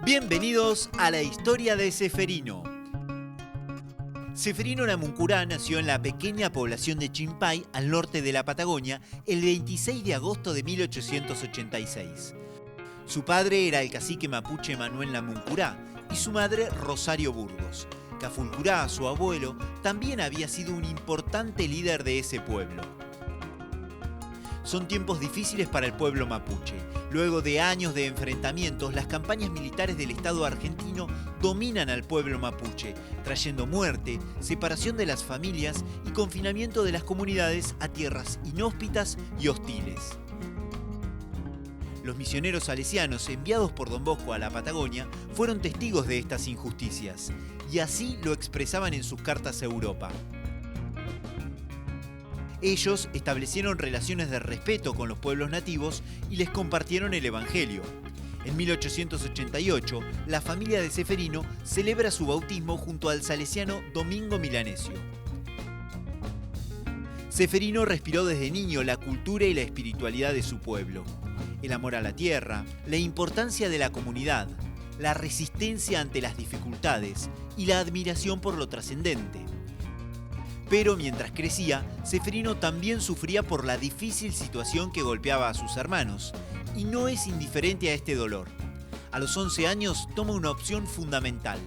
Bienvenidos a la historia de Ceferino. Ceferino Namuncurá nació en la pequeña población de Chimpay, al norte de la Patagonia, el 26 de agosto de 1886. Su padre era el cacique mapuche Manuel Namuncurá y su madre Rosario Burgos. Cafulcurá, su abuelo, también había sido un importante líder de ese pueblo. Son tiempos difíciles para el pueblo mapuche. Luego de años de enfrentamientos, las campañas militares del Estado argentino dominan al pueblo mapuche, trayendo muerte, separación de las familias y confinamiento de las comunidades a tierras inhóspitas y hostiles. Los misioneros salesianos enviados por Don Bosco a la Patagonia fueron testigos de estas injusticias, y así lo expresaban en sus cartas a Europa. Ellos establecieron relaciones de respeto con los pueblos nativos y les compartieron el Evangelio. En 1888, la familia de Ceferino celebra su bautismo junto al salesiano Domingo Milanesio. Ceferino respiró desde niño la cultura y la espiritualidad de su pueblo, el amor a la tierra, la importancia de la comunidad, la resistencia ante las dificultades y la admiración por lo trascendente. Pero mientras crecía, Ceferino también sufría por la difícil situación que golpeaba a sus hermanos, y no es indiferente a este dolor. A los 11 años toma una opción fundamental.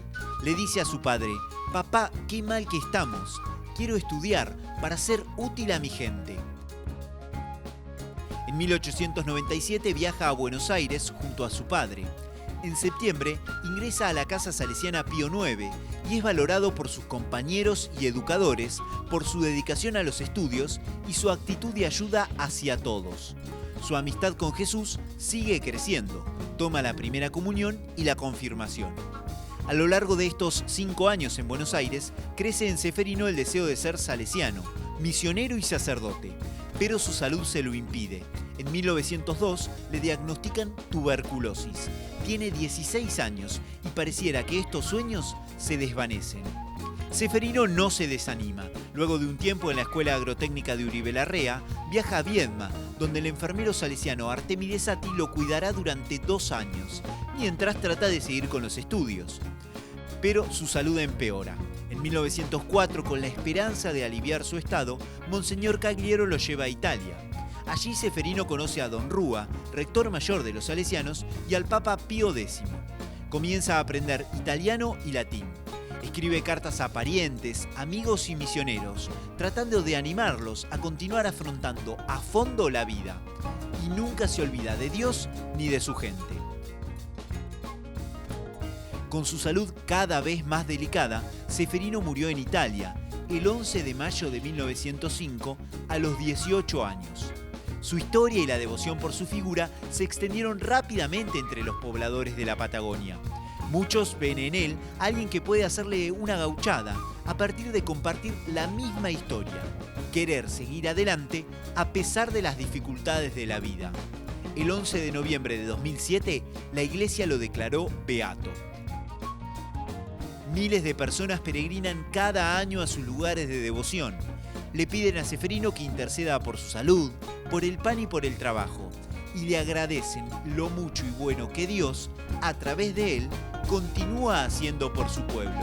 Le dice a su padre: «Papá, qué mal que estamos. Quiero estudiar para ser útil a mi gente». En 1897 viaja a Buenos Aires junto a su padre. En septiembre ingresa a la Casa Salesiana Pío IX y es valorado por sus compañeros y educadores por su dedicación a los estudios y su actitud de ayuda hacia todos. Su amistad con Jesús sigue creciendo, toma la primera comunión y la confirmación. A lo largo de estos 5 años en Buenos Aires, crece en Ceferino el deseo de ser salesiano, misionero y sacerdote, pero su salud se lo impide. En 1902 le diagnostican tuberculosis. Tiene 16 años y pareciera que estos sueños se desvanecen. Ceferino no se desanima. Luego de un tiempo en la Escuela Agrotécnica de Uribe Larrea, viaja a Viedma, donde el enfermero salesiano Artemides Sati lo cuidará durante 2 años, mientras trata de seguir con los estudios. Pero su salud empeora. En 1904, con la esperanza de aliviar su estado, Monseñor Cagliero lo lleva a Italia. Allí Ceferino conoce a Don Rúa, rector mayor de los salesianos, y al Papa Pío X. Comienza a aprender italiano y latín. Escribe cartas a parientes, amigos y misioneros, tratando de animarlos a continuar afrontando a fondo la vida. Y nunca se olvida de Dios ni de su gente. Con su salud cada vez más delicada, Ceferino murió en Italia, el 11 de mayo de 1905, a los 18 años. Su historia y la devoción por su figura se extendieron rápidamente entre los pobladores de la Patagonia. Muchos ven en él a alguien que puede hacerle una gauchada a partir de compartir la misma historia, querer seguir adelante a pesar de las dificultades de la vida. El 11 de noviembre de 2007, la Iglesia lo declaró beato. Miles de personas peregrinan cada año a sus lugares de devoción. Le piden a Ceferino que interceda por su salud, por el pan y por el trabajo, y le agradecen lo mucho y bueno que Dios, a través de él, continúa haciendo por su pueblo.